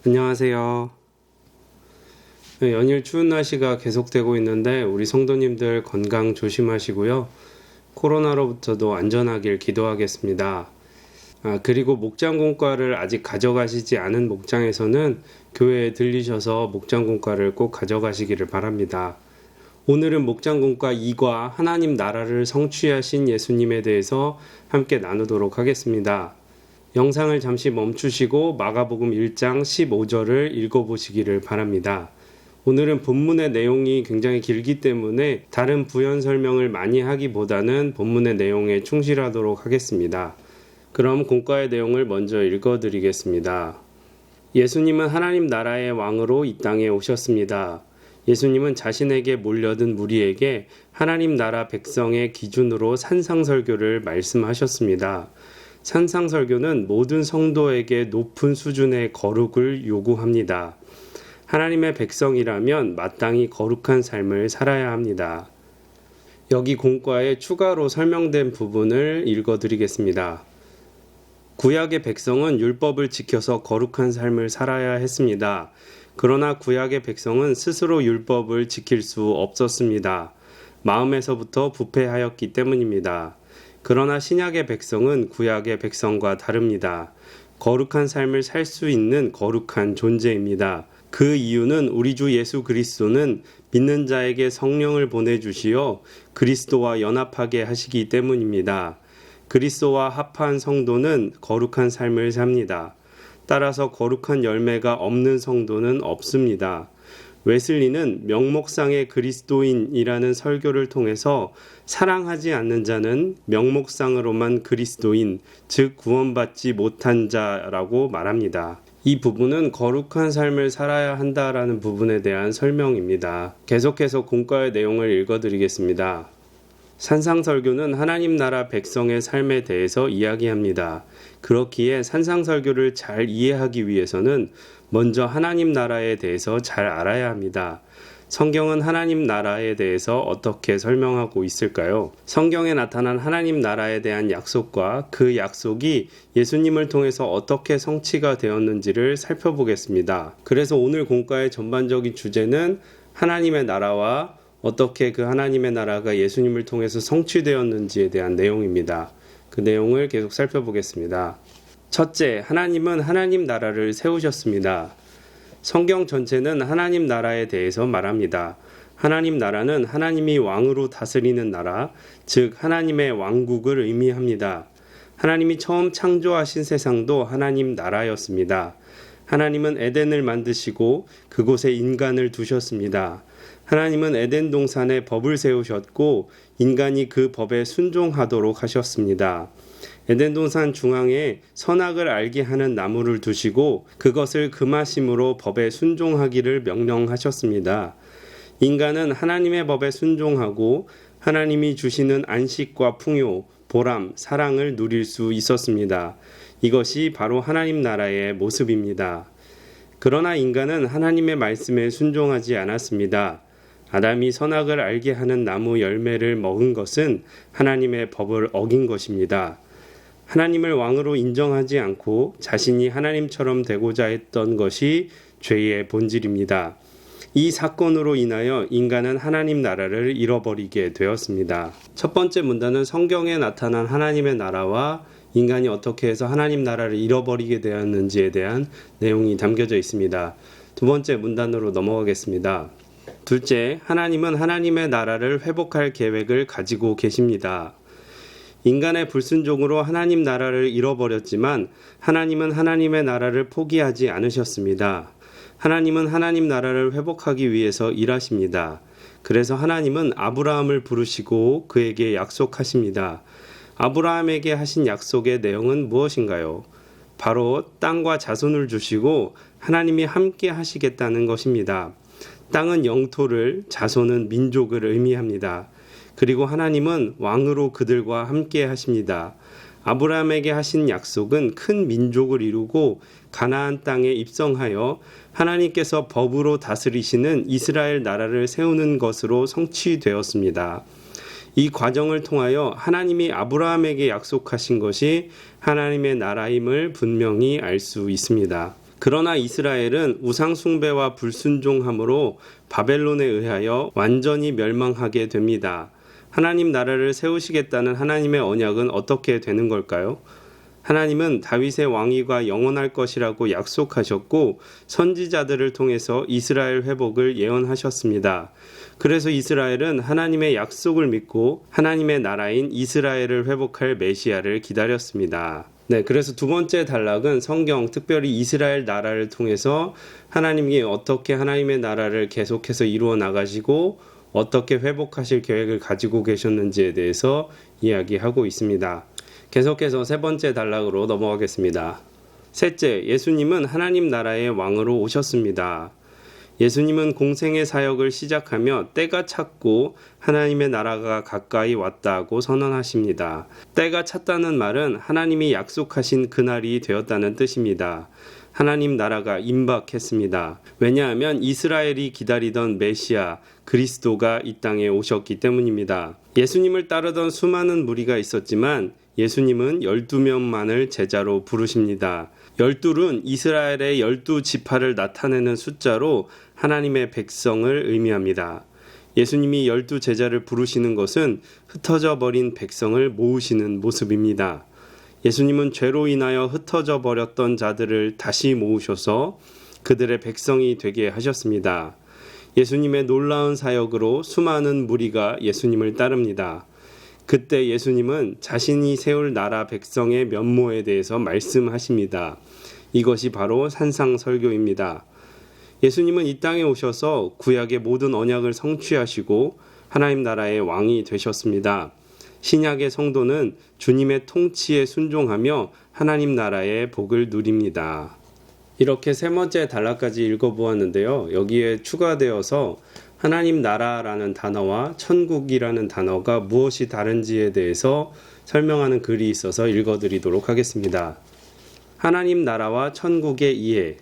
안녕하세요. 연일 추운 날씨가 계속되고 있는데 우리 성도님들 건강 조심하시고요. 코로나로부터도 안전하길 기도하겠습니다. 그리고 목장 공과를 아직 가져가시지 않은 목장에서는 교회에 들리셔서 목장 공과를 꼭 가져가시기를 바랍니다. 오늘은 목장 공과 2과 하나님 나라를 성취하신 예수님에 대해서 함께 나누도록 하겠습니다. 영상을 잠시 멈추시고 마가복음 1장 15절을 읽어보시기를 바랍니다. 오늘은 본문의 내용이 굉장히 길기 때문에 다른 부연 설명을 많이 하기보다는 본문의 내용에 충실하도록 하겠습니다. 그럼 공과의 내용을 먼저 읽어드리겠습니다. 예수님은 하나님 나라의 왕으로 이 땅에 오셨습니다. 예수님은 자신에게 몰려든 무리에게 하나님 나라 백성의 기준으로 산상설교를 말씀하셨습니다. 산상설교는 모든 성도에게 높은 수준의 거룩을 요구합니다. 하나님의 백성이라면 마땅히 거룩한 삶을 살아야 합니다. 여기 공과에 추가로 설명된 부분을 읽어드리겠습니다. 구약의 백성은 율법을 지켜서 거룩한 삶을 살아야 했습니다. 그러나 구약의 백성은 스스로 율법을 지킬 수 없었습니다. 마음에서부터 부패하였기 때문입니다. 그러나 신약의 백성은 구약의 백성과 다릅니다. 거룩한 삶을 살 수 있는 거룩한 존재입니다. 그 이유는 우리 주 예수 그리스도는 믿는 자에게 성령을 보내주시어 그리스도와 연합하게 하시기 때문입니다. 그리스도와 합한 성도는 거룩한 삶을 삽니다. 따라서 거룩한 열매가 없는 성도는 없습니다. 웨슬리는 명목상의 그리스도인이라는 설교를 통해서 사랑하지 않는 자는 명목상으로만 그리스도인, 즉 구원받지 못한 자라고 말합니다. 이 부분은 거룩한 삶을 살아야 한다라는 부분에 대한 설명입니다. 계속해서 공과의 내용을 읽어드리겠습니다. 산상설교는 하나님 나라 백성의 삶에 대해서 이야기합니다. 그렇기에 산상설교를 잘 이해하기 위해서는 먼저 하나님 나라에 대해서 잘 알아야 합니다. 성경은 하나님 나라에 대해서 어떻게 설명하고 있을까요? 성경에 나타난 하나님 나라에 대한 약속과 그 약속이 예수님을 통해서 어떻게 성취가 되었는지를 살펴보겠습니다. 그래서 오늘 공과의 전반적인 주제는 하나님의 나라와 어떻게 그 하나님의 나라가 예수님을 통해서 성취되었는지에 대한 내용입니다. 그 내용을 계속 살펴보겠습니다. 첫째, 하나님은 하나님 나라를 세우셨습니다. 성경 전체는 하나님 나라에 대해서 말합니다. 하나님 나라는 하나님이 왕으로 다스리는 나라, 즉 하나님의 왕국을 의미합니다. 하나님이 처음 창조하신 세상도 하나님 나라였습니다. 하나님은 에덴을 만드시고 그곳에 인간을 두셨습니다. 하나님은 에덴 동산에 법을 세우셨고 인간이 그 법에 순종하도록 하셨습니다. 에덴 동산 중앙에 선악을 알게 하는 나무를 두시고 그것을 금하심으로 법에 순종하기를 명령하셨습니다. 인간은 하나님의 법에 순종하고 하나님이 주시는 안식과 풍요, 보람, 사랑을 누릴 수 있었습니다. 이것이 바로 하나님 나라의 모습입니다. 그러나 인간은 하나님의 말씀에 순종하지 않았습니다. 아담이 선악을 알게 하는 나무 열매를 먹은 것은 하나님의 법을 어긴 것입니다. 하나님을 왕으로 인정하지 않고 자신이 하나님처럼 되고자 했던 것이 죄의 본질입니다. 이 사건으로 인하여 인간은 하나님 나라를 잃어버리게 되었습니다. 첫 번째 문단은 성경에 나타난 하나님의 나라와 인간이 어떻게 해서 하나님 나라를 잃어버리게 되었는지에 대한 내용이 담겨져 있습니다. 두 번째 문단으로 넘어가겠습니다. 둘째, 하나님은 하나님의 나라를 회복할 계획을 가지고 계십니다. 인간의 불순종으로 하나님 나라를 잃어버렸지만 하나님은 하나님의 나라를 포기하지 않으셨습니다. 하나님은 하나님 나라를 회복하기 위해서 일하십니다. 그래서 하나님은 아브라함을 부르시고 그에게 약속하십니다. 아브라함에게 하신 약속의 내용은 무엇인가요? 바로 땅과 자손을 주시고 하나님이 함께 하시겠다는 것입니다. 땅은 영토를, 자손은 민족을 의미합니다. 그리고 하나님은 왕으로 그들과 함께 하십니다. 아브라함에게 하신 약속은 큰 민족을 이루고 가나안 땅에 입성하여 하나님께서 법으로 다스리시는 이스라엘 나라를 세우는 것으로 성취되었습니다. 이 과정을 통하여 하나님이 아브라함에게 약속하신 것이 하나님의 나라임을 분명히 알 수 있습니다. 그러나 이스라엘은 우상숭배와 불순종함으로 바벨론에 의하여 완전히 멸망하게 됩니다. 하나님 나라를 세우시겠다는 하나님의 언약은 어떻게 되는 걸까요? 하나님은 다윗의 왕위가 영원할 것이라고 약속하셨고 선지자들을 통해서 이스라엘 회복을 예언하셨습니다. 그래서 이스라엘은 하나님의 약속을 믿고 하나님의 나라인 이스라엘을 회복할 메시아를 기다렸습니다. 그래서 두 번째 단락은 성경, 특별히 이스라엘 나라를 통해서 하나님이 어떻게 하나님의 나라를 계속해서 이루어 나가시고 어떻게 회복하실 계획을 가지고 계셨는지에 대해서 이야기하고 있습니다. 계속해서 세 번째 단락으로 넘어가겠습니다. 셋째, 예수님은 하나님 나라의 왕으로 오셨습니다. 예수님은 공생의 사역을 시작하며 때가 찼고 하나님의 나라가 가까이 왔다고 선언하십니다. 때가 찼다는 말은 하나님이 약속하신 그날이 되었다는 뜻입니다. 하나님 나라가 임박했습니다. 왜냐하면 이스라엘이 기다리던 메시아 그리스도가 이 땅에 오셨기 때문입니다. 예수님을 따르던 수많은 무리가 있었지만 예수님은 12명만을 제자로 부르십니다. 12는 이스라엘의 12지파를 나타내는 숫자로 하나님의 백성을 의미합니다. 예수님이 12제자를 부르시는 것은 흩어져 버린 백성을 모으시는 모습입니다. 예수님은 죄로 인하여 흩어져 버렸던 자들을 다시 모으셔서 그들의 백성이 되게 하셨습니다. 예수님의 놀라운 사역으로 수많은 무리가 예수님을 따릅니다. 그때 예수님은 자신이 세울 나라 백성의 면모에 대해서 말씀하십니다. 이것이 바로 산상설교입니다. 예수님은 이 땅에 오셔서 구약의 모든 언약을 성취하시고 하나님 나라의 왕이 되셨습니다. 신약의 성도는 주님의 통치에 순종하며 하나님 나라의 복을 누립니다. 이렇게 세 번째 단락까지 읽어보았는데요. 여기에 추가되어서 하나님 나라라는 단어와 천국이라는 단어가 무엇이 다른지에 대해서 설명하는 글이 있어서 읽어드리도록 하겠습니다. 하나님 나라와 천국의 이해.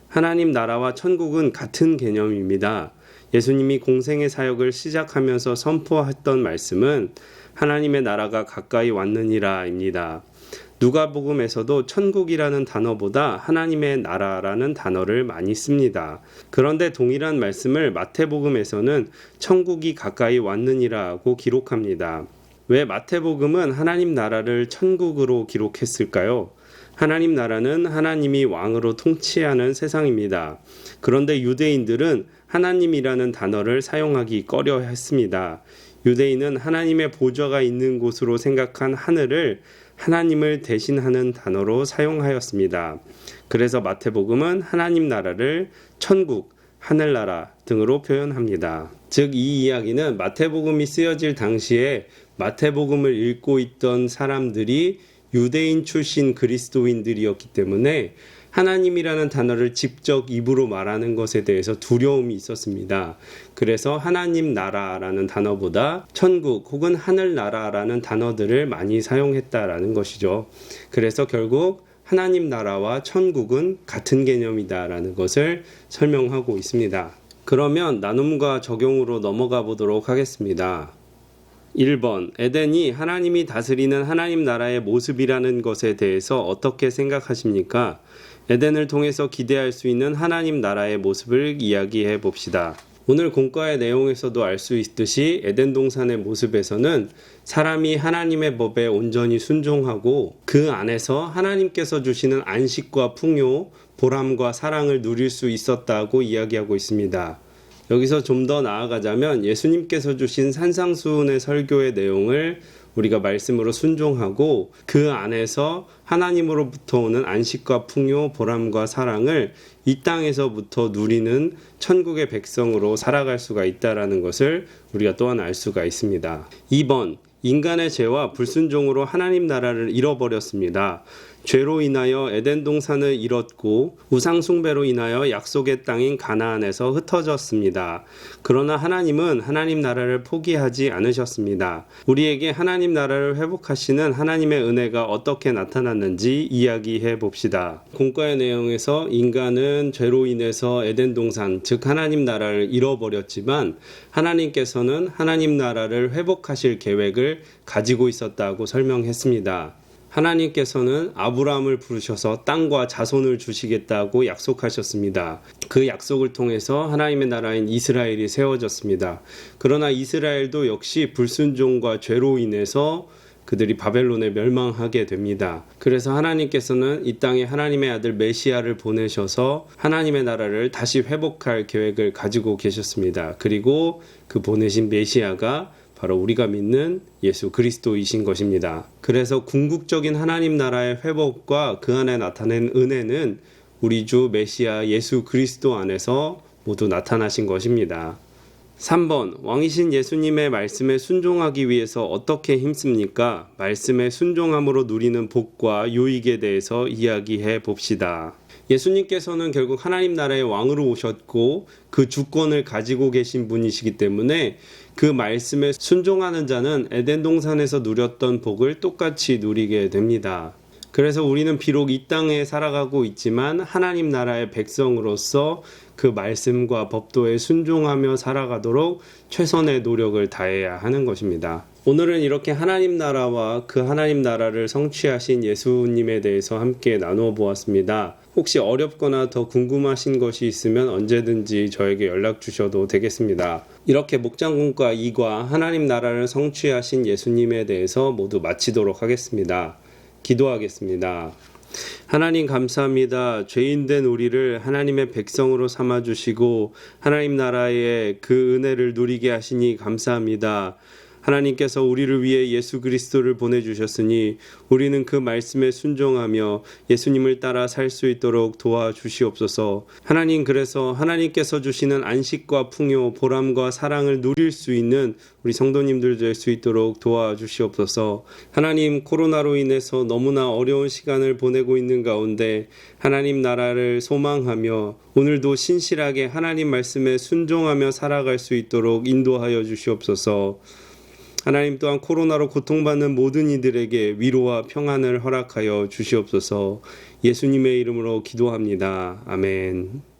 하나님 나라와 천국은 같은 개념입니다. 예수님이 공생의 사역을 시작하면서 선포했던 말씀은 하나님의 나라가 가까이 왔느니라입니다. 누가복음에서도 천국이라는 단어보다 하나님의 나라라는 단어를 많이 씁니다. 그런데 동일한 말씀을 마태복음에서는 천국이 가까이 왔느니라고 기록합니다. 왜 마태복음은 하나님 나라를 천국으로 기록했을까요? 하나님 나라는 하나님이 왕으로 통치하는 세상입니다. 그런데 유대인들은 하나님이라는 단어를 사용하기 꺼려 했습니다. 유대인은 하나님의 보좌가 있는 곳으로 생각한 하늘을 하나님을 대신하는 단어로 사용하였습니다. 그래서 마태복음은 하나님 나라를 천국, 하늘나라 등으로 표현합니다. 즉 이 이야기는 마태복음이 쓰여질 당시에 마태복음을 읽고 있던 사람들이 유대인 출신 그리스도인들이었기 때문에 하나님이라는 단어를 직접 입으로 말하는 것에 대해서 두려움이 있었습니다. 그래서 하나님 나라라는 단어보다 천국 혹은 하늘나라라는 단어들을 많이 사용했다라는 것이죠. 그래서 결국 하나님 나라와 천국은 같은 개념이다라는 것을 설명하고 있습니다. 그러면 나눔과 적용으로 넘어가 보도록 하겠습니다. 1번, 에덴이 하나님이 다스리는 하나님 나라의 모습이라는 것에 대해서 어떻게 생각하십니까? 에덴을 통해서 기대할 수 있는 하나님 나라의 모습을 이야기해 봅시다. 오늘 공과의 내용에서도 알 수 있듯이 에덴 동산의 모습에서는 사람이 하나님의 법에 온전히 순종하고 그 안에서 하나님께서 주시는 안식과 풍요, 보람과 사랑을 누릴 수 있었다고 이야기하고 있습니다. 여기서 좀 더 나아가자면 예수님께서 주신 산상수훈의 설교의 내용을 우리가 말씀으로 순종하고 그 안에서 하나님으로부터 오는 안식과 풍요, 보람과 사랑을 이 땅에서부터 누리는 천국의 백성으로 살아갈 수가 있다는 것을 우리가 또한 알 수가 있습니다. 2번, 인간의 죄와 불순종으로 하나님 나라를 잃어버렸습니다. 죄로 인하여 에덴 동산을 잃었고 우상 숭배로 인하여 약속의 땅인 가나안에서 흩어졌습니다. 그러나 하나님은 하나님 나라를 포기하지 않으셨습니다. 우리에게 하나님 나라를 회복하시는 하나님의 은혜가 어떻게 나타났는지 이야기해 봅시다. 공과의 내용에서 인간은 죄로 인해서 에덴 동산, 즉 하나님 나라를 잃어버렸지만 하나님께서는 하나님 나라를 회복하실 계획을 가지고 있었다고 설명했습니다. 하나님께서는 아브라함을 부르셔서 땅과 자손을 주시겠다고 약속하셨습니다. 그 약속을 통해서 하나님의 나라인 이스라엘이 세워졌습니다. 그러나 이스라엘도 역시 불순종과 죄로 인해서 그들이 바벨론에 멸망하게 됩니다. 그래서 하나님께서는 이 땅에 하나님의 아들 메시아를 보내셔서 하나님의 나라를 다시 회복할 계획을 가지고 계셨습니다. 그리고 그 보내신 메시아가 바로 우리가 믿는 예수 그리스도이신 것입니다. 그래서 궁극적인 하나님 나라의 회복과 그 안에 나타낸 은혜는 우리 주 메시아 예수 그리스도 안에서 모두 나타나신 것입니다. 3번, 왕이신 예수님의 말씀에 순종하기 위해서 어떻게 힘씁니까? 말씀에 순종함으로 누리는 복과 유익에 대해서 이야기해 봅시다. 예수님께서는 결국 하나님 나라의 왕으로 오셨고 그 주권을 가지고 계신 분이시기 때문에 그 말씀에 순종하는 자는 에덴 동산에서 누렸던 복을 똑같이 누리게 됩니다. 그래서 우리는 비록 이 땅에 살아가고 있지만 하나님 나라의 백성으로서 그 말씀과 법도에 순종하며 살아가도록 최선의 노력을 다해야 하는 것입니다. 오늘은 이렇게 하나님 나라와 그 하나님 나라를 성취하신 예수님에 대해서 함께 나누어 보았습니다. 혹시 어렵거나 더 궁금하신 것이 있으면 언제든지 저에게 연락 주셔도 되겠습니다. 이렇게 목장군과 2과 하나님 나라를 성취하신 예수님에 대해서 모두 마치도록 하겠습니다. 기도하겠습니다. 하나님 감사합니다. 죄인된 우리를 하나님의 백성으로 삼아주시고 하나님 나라의 그 은혜를 누리게 하시니 감사합니다. 하나님께서 우리를 위해 예수 그리스도를 보내주셨으니 우리는 그 말씀에 순종하며 예수님을 따라 살 수 있도록 도와주시옵소서. 하나님, 그래서 하나님께서 주시는 안식과 풍요, 보람과 사랑을 누릴 수 있는 우리 성도님들 될 수 있도록 도와주시옵소서. 하나님, 코로나로 인해서 너무나 어려운 시간을 보내고 있는 가운데 하나님 나라를 소망하며 오늘도 신실하게 하나님 말씀에 순종하며 살아갈 수 있도록 인도하여 주시옵소서. 하나님 또한 코로나로 고통받는 모든 이들에게 위로와 평안을 허락하여 주시옵소서. 예수님의 이름으로 기도합니다. 아멘.